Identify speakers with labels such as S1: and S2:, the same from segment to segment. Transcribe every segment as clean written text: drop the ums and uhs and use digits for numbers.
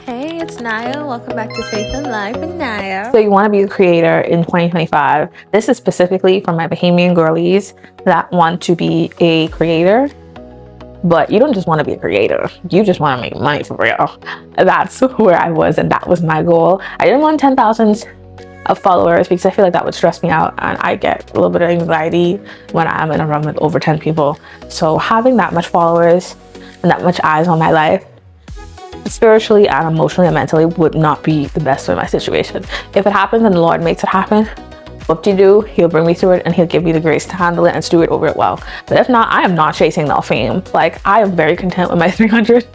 S1: Hey, it's Naya. Welcome back to Faith and Life with Naya.
S2: So you want to be a creator in 2025. This is specifically for my Bahamian girlies that want to be a creator, but you don't just want to be a creator. You just want to make money for real. That's where I was, and that was my goal. I didn't want 10,000 of followers because I feel like that would stress me out, and I get a little bit of anxiety when I'm in a room with over 10 people. So having that much followers and that much eyes on my life, spiritually and emotionally and mentally, would not be the best for my situation. If it happens and the Lord makes it happen, what do you do? He'll bring me through it and he'll give me the grace to handle it and steward over it well. But if not, I am not chasing no fame. Like, I am very content with my 300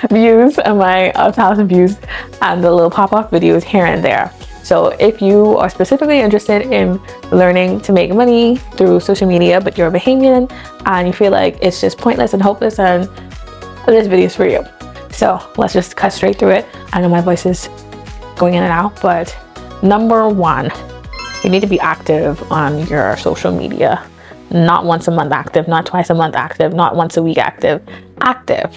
S2: views and my 1,000 views and the little pop-up videos here and there. So if you are specifically interested in learning to make money through social media, but you're a Bahamian and you feel like it's just pointless and hopeless, and this video is for you. So let's just cut straight through it. I know my voice is going in and out, but number one, you need to be active on your social media. Not once a month active, not twice a month active, not once a week active. Active.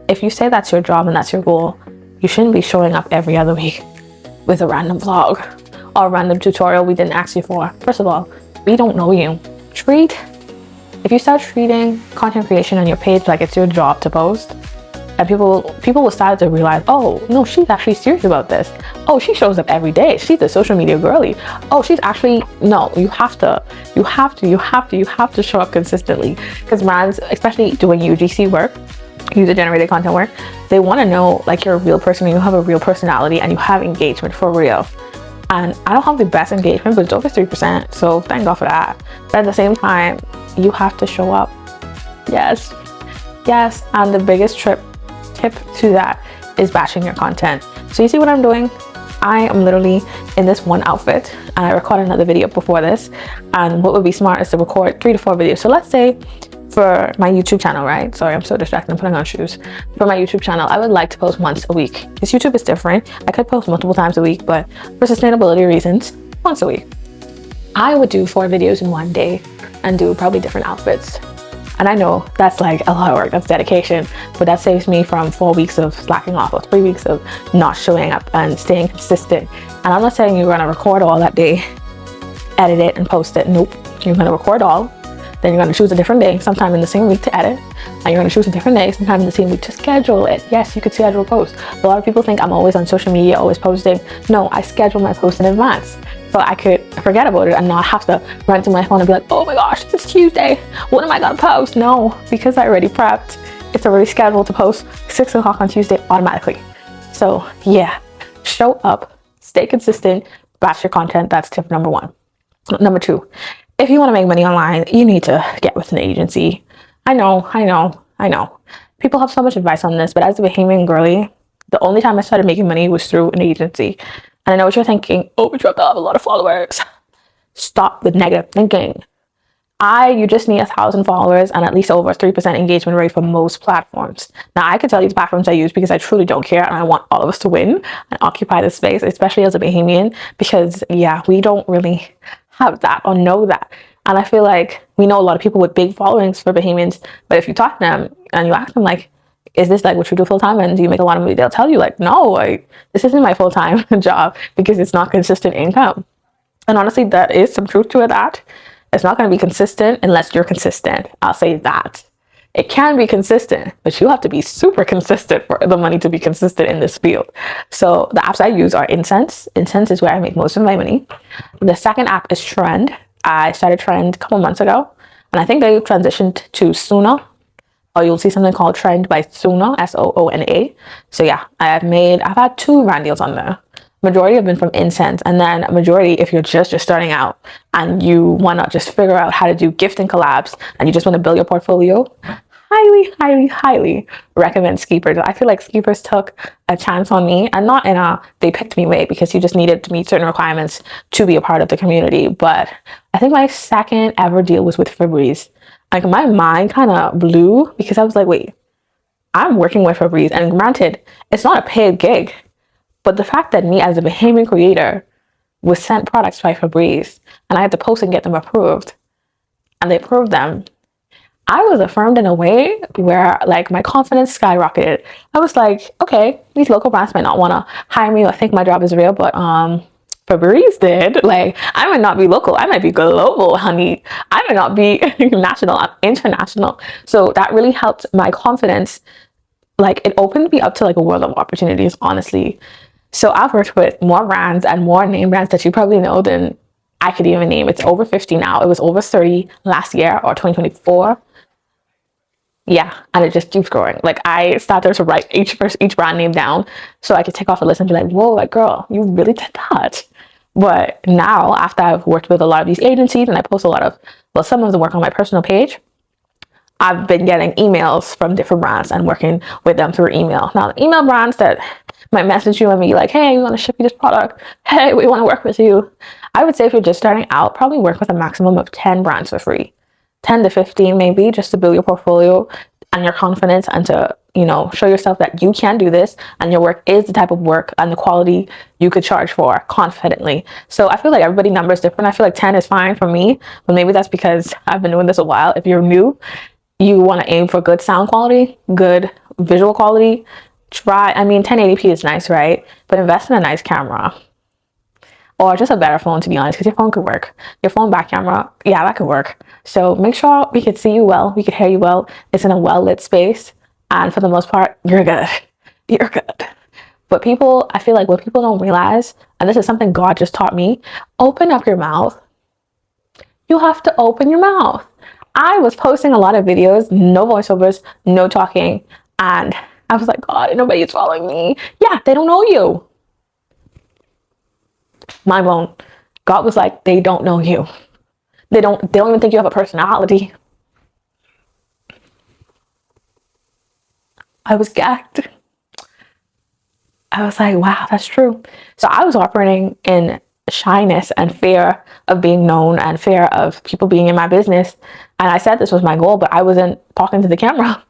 S2: If you say that's your job and that's your goal, you shouldn't be showing up every other week with a random vlog or a random tutorial we didn't ask you for. First of all, we don't know you. If you start treating content creation on your page like it's your job to post, and people will start to realize, oh no, she's actually serious about this. Oh, she shows up every day. She's a social media girly. Oh, she's actually, no, you have to show up consistently. Because brands, especially doing UGC work, user generated content work, they want to know like you're a real person, and you have a real personality, and you have engagement for real. And I don't have the best engagement, but it's over 3%. So thank God for that. But at the same time, you have to show up. Yes. And the biggest tip to that is batching your content. So you see what I'm doing? I am literally in this one outfit, and I recorded another video before this. And what would be smart is to record 3 to 4 videos. So let's say for my YouTube channel, right? Sorry, I'm so distracted. I'm putting on shoes. For my YouTube channel, I would like to post once a week. Because YouTube is different. I could post multiple times a week, but for sustainability reasons, once a week. I would do 4 videos in one day and do probably different outfits. And I know that's like a lot of work, that's dedication, but that saves me from 4 weeks of slacking off or 3 weeks of not showing up and staying consistent. And I'm not saying you're gonna record all that day, edit it and post it. Nope, you're gonna record all, then you're gonna choose a different day, sometime in the same week to edit, and you're gonna choose a different day, sometime in the same week to schedule it. Yes, you could schedule posts. A lot of people think I'm always on social media, always posting. No, I schedule my posts in advance. So I could forget about it and not have to run to my phone and be like, oh my gosh, it's Tuesday. What am I gonna post? No, because I already prepped. It's already scheduled to post 6 o'clock on Tuesday automatically. So yeah, show up, stay consistent, batch your content. That's tip number 1. Number 2, if you wanna make money online, you need to get with an agency. I know. People have so much advice on this, but as a Bahamian girly, the only time I started making money was through an agency. And I know what you're thinking. Oh, but you have to have a lot of followers. Stop the negative thinking. You just need 1,000 followers and at least over 3% engagement rate for most platforms. Now, I can tell you the platforms I use because I truly don't care, and I want all of us to win and occupy the space, especially as a Bahamian, because yeah, we don't really have that or know that. And I feel like we know a lot of people with big followings for Bahamians, but if you talk to them and you ask them like, is this like what you do full time and do you make a lot of money? They'll tell you like, no, like this isn't my full time job because it's not consistent income. And honestly, that is some truth to it. That it's not going to be consistent unless you're consistent. I'll say that. It can be consistent, but you have to be super consistent for the money to be consistent in this field. So the apps I use are Incense. Incense is where I make most of my money. The second app is Trend. I started Trend a couple months ago, and I think they transitioned to Soona. Or you'll see something called Trend by Soona, Soona. So yeah, I've had 2 brand deals on there. Majority have been from Incense, and then a majority, if you're just starting out and you want to just figure out how to do gifting collabs and you just want to build your portfolio, highly recommend Skeepers. I feel like Skeepers took a chance on me, and not in a they picked me way, because you just needed to meet certain requirements to be a part of the community. But I think my second ever deal was with Febreze. Like my mind kind of blew because I was like, wait, I'm working with Febreze, and granted, it's not a paid gig, but the fact that me as a Bahamian creator was sent products by Febreze and I had to post and get them approved, and they approved them, I was affirmed in a way where like my confidence skyrocketed. I was like, okay, these local brands might not want to hire me or think my job is real, but Febreze did. Like, I might not be local, I might be global, honey. I might not be national, I'm international. So that really helped my confidence. Like, it opened me up to like a world of opportunities, honestly. So I've worked with more brands and more name brands that you probably know than I could even name. It's over 50 now. It was over 30 last year or 2024. Yeah, and it just keeps growing. Like, I started to write each brand name down so I could take off a list and be like, whoa, like, girl, you really did that. But now, after I've worked with a lot of these agencies and I post a lot of, well, some of the work on my personal page, I've been getting emails from different brands and working with them through email. Now, the email brands that might message you and be like, hey, we want to ship you this product. Hey, we want to work with you. I would say if you're just starting out, probably work with a maximum of 10 brands for free. 10 to 15 maybe, just to build your portfolio and your confidence and to, you know, show yourself that you can do this and your work is the type of work and the quality you could charge for confidently. So I feel like everybody's number is different. I feel like 10 is fine for me, but maybe that's because I've been doing this a while. If you're new, you want to aim for good sound quality, good visual quality. I mean, 1080p is nice, right? But invest in a nice camera. Or just a better phone, to be honest, because your phone could work. Your phone back camera, yeah, that could work. So make sure we could see you well, we could hear you well. It's in a well-lit space. And for the most part, you're good. You're good. But people, I feel like what people don't realize, and this is something God just taught me, open up your mouth. You have to open your mouth. I was posting a lot of videos, no voiceovers, no talking. And I was like, God, nobody's following me. Yeah, they don't know you. My bone. God was like, they don't know you. They don't even think you have a personality. I was gagged. I was like, wow, that's true. So I was operating in shyness and fear of being known and fear of people being in my business. And I said this was my goal, but I wasn't talking to the camera.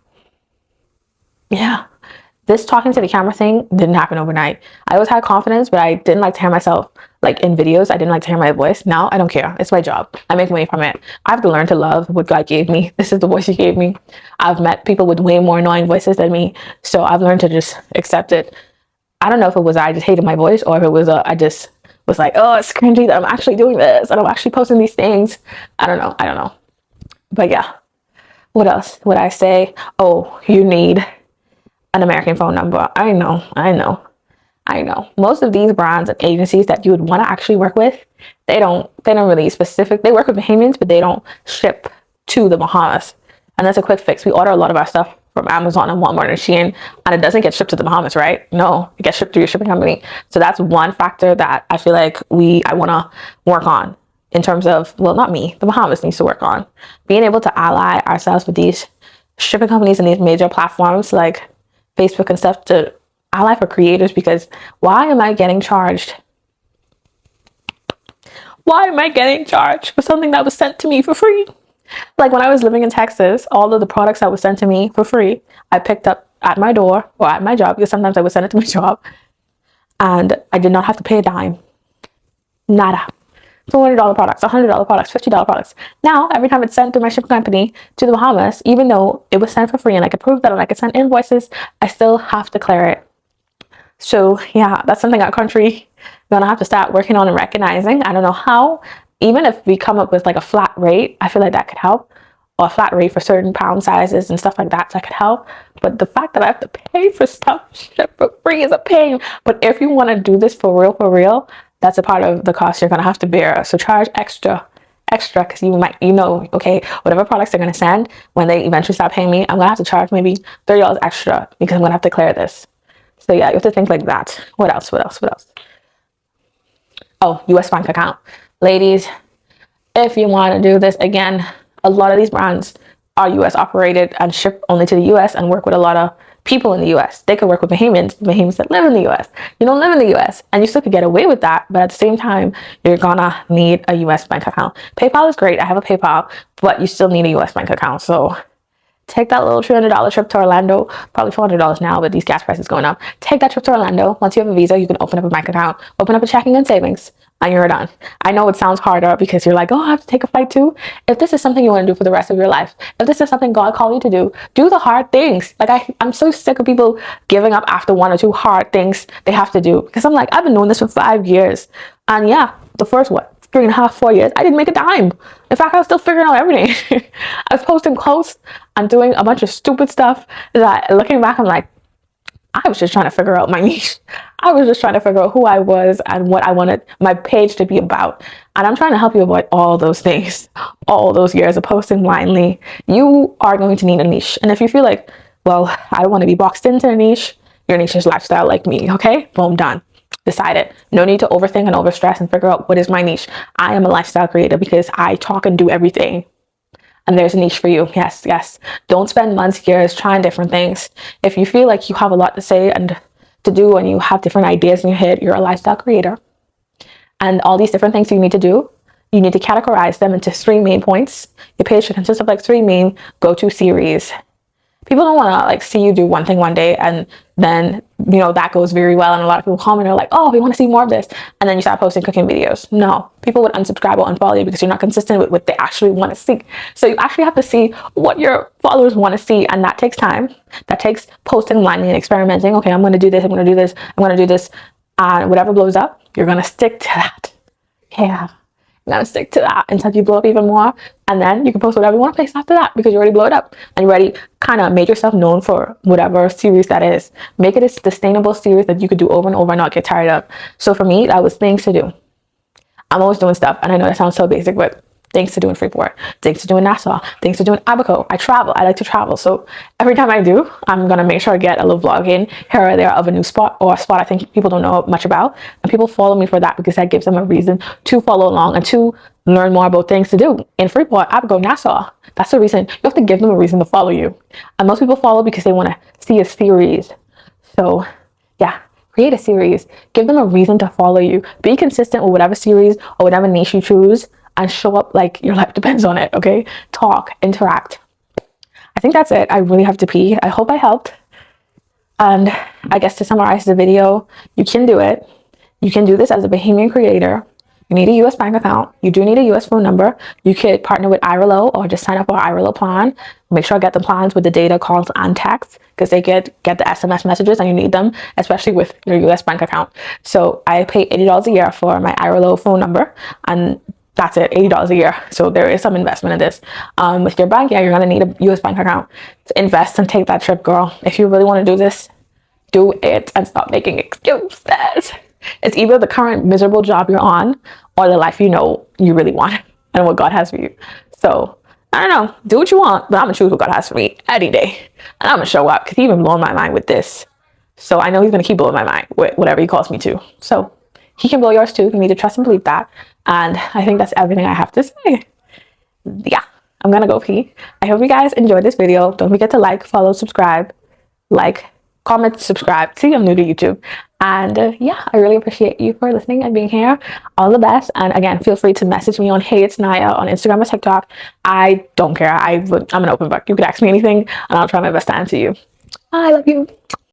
S2: Yeah. This talking to the camera thing didn't happen overnight. I always had confidence, but I didn't like to hear myself like in videos. I didn't like to hear my voice. Now I don't care. It's my job. I make money from it. I have to learn to love what God gave me. This is the voice he gave me. I've met people with way more annoying voices than me. So I've learned to just accept it. I don't know if it was I just hated my voice or if it was I just was like, oh, it's cringy that I'm actually doing this and I'm actually posting these things. I don't know. But yeah. What else would I say? Oh, you need an American phone number. I know. Most of these brands and agencies that you would want to actually work with, they don't really specific. They work with Bahamians, but they don't ship to the Bahamas. And that's a quick fix. We order a lot of our stuff from Amazon and Walmart and Shein, and it doesn't get shipped to the Bahamas, right? No, it gets shipped to your shipping company. So that's one factor that I feel like I want to work on in terms of, well, not me, the Bahamas needs to work on. Being able to ally ourselves with these shipping companies and these major platforms like Facebook and stuff to ally for creators, because why am I getting charged? Why am I getting charged for something that was sent to me for free? Like when I was living in Texas, all of the products that were sent to me for free, I picked up at my door or at my job, because sometimes I would send it to my job, and I did not have to pay a dime. Nada. $200 products, $100 products, $50 products. Now, every time it's sent through my shipping company to the Bahamas, even though it was sent for free and I could prove that and I could send invoices, I still have to clear it. So yeah, that's something our country gonna have to start working on and recognizing. I don't know how. Even if we come up with like a flat rate, I feel like that could help. Or a flat rate for certain pound sizes and stuff like that could help. But the fact that I have to pay for stuff shipped for free is a pain. But if you want to do this for real, that's a part of the cost you're going to have to bear. So charge extra, because okay, whatever products they're going to send, when they eventually start paying me, I'm going to have to charge maybe $30 extra because I'm going to have to clear this. So yeah, you have to think like that. What else? Oh, US bank account. Ladies, if you want to do this, again, a lot of these brands are US operated and ship only to the US and work with a lot of people in the US. They could work with Bahamians that live in the US. You don't live in the US, and you still could get away with that, but at the same time, you're gonna need a US bank account. PayPal is great. I have a PayPal, but you still need a US bank account. So Take that little $300 trip to Orlando, probably $400 now, but these gas prices going up. Take that trip to Orlando. Once you have a visa, you can open up a bank account, open up a checking and savings, and you're done. I know it sounds harder because you're like, oh, I have to take a flight too. If this is something you want to do for the rest of your life, if this is something God called you to do the hard things. Like I'm so sick of people giving up after 1 or 2 hard things they have to do. Because I'm like, I've been doing this for 5 years. And yeah, the first, 3.5, 4 years, I didn't make a dime. In fact, I was still figuring out everything. I was posting quotes and doing a bunch of stupid stuff that looking back, I'm like, I was just trying to figure out my niche. I was just trying to figure out who I was and what I wanted my page to be about. And I'm trying to help you avoid all those things, all those years of posting blindly. You are going to need a niche. And if you feel like, well, I don't want to be boxed into a niche, your niche is lifestyle like me, okay? Boom, done. Decided. No need to overthink and overstress and figure out what is my niche. I am a lifestyle creator because I talk and do everything. And there's a niche for you. Yes, yes. Don't spend months, years trying different things. If you feel like you have a lot to say and to do and you have different ideas in your head, you're a lifestyle creator. And all these different things you need to do, you need to categorize them into 3 main points. Your page should consist of like 3 main go-to series. People don't want to like see you do one thing one day and then, you know, that goes very well. And a lot of people comment are like, oh, we want to see more of this. And then you start posting cooking videos. No, people would unsubscribe or unfollow you because you're not consistent with what they actually want to see. So you actually have to see what your followers want to see. And that takes time. That takes posting blindly and experimenting. Okay, I'm going to do this. I'm going to do this. I'm going to do this. And whatever blows up, you're going to stick to that. Yeah. You're going to stick to that until you blow up even more. And then you can post whatever you want to place after that because you already blew it up. And you already kind of made yourself known for whatever series that is. Make it a sustainable series that you could do over and over and not get tired of. So for me, that was things to do. I'm always doing stuff. And I know that sounds so basic, but things to do in Freeport, things to do in Nassau, things to do in Abaco. I travel. I like to travel. So every time I do, I'm going to make sure I get a little vlog in here or there of a new spot or a spot I think people don't know much about. And people follow me for that because that gives them a reason to follow along and to learn more about things to do in Freeport, Abaco, Nassau. That's the reason. You have to give them a reason to follow you. And most people follow because they want to see a series. So yeah, create a series. Give them a reason to follow you. Be consistent with whatever series or whatever niche you choose. And show up like your life depends on it, okay? Talk, interact. I think that's it. I really have to pee. I hope I helped. And I guess to summarize the video, you can do it. You can do this as a Bahamian creator. You need a US bank account. You do need a US phone number. You could partner with IRLO or just sign up for IRLO plan. Make sure I get the plans with the data, calls, and texts because they get the SMS messages and you need them, especially with your US bank account. So I pay $80 a year for my IRLO phone number and that's it, $80 a year. So there is some investment in this. With your bank, yeah, you're gonna need a US bank account to invest and take that trip, girl. If you really want to do this, do it and stop making excuses. It's either the current miserable job you're on or the life you know you really want and what God has for you. So I don't know, do what you want, but I'm gonna choose what God has for me any day. And I'm gonna show up because he's been blowing my mind with this. So I know he's gonna keep blowing my mind with whatever he calls me to. So he can blow yours too. You need to trust and believe that. And I think that's everything I have to say. Yeah, I'm gonna go pee. I hope you guys enjoyed this video. Don't forget to like, follow, subscribe, like, comment, subscribe. See, I'm new to YouTube. And yeah, I really appreciate you for listening and being here. All the best. And again, feel free to message me on Heyyyitsniah on Instagram or TikTok. I don't care. I'm an open book. You could ask me anything and I'll try my best to answer you. I love you.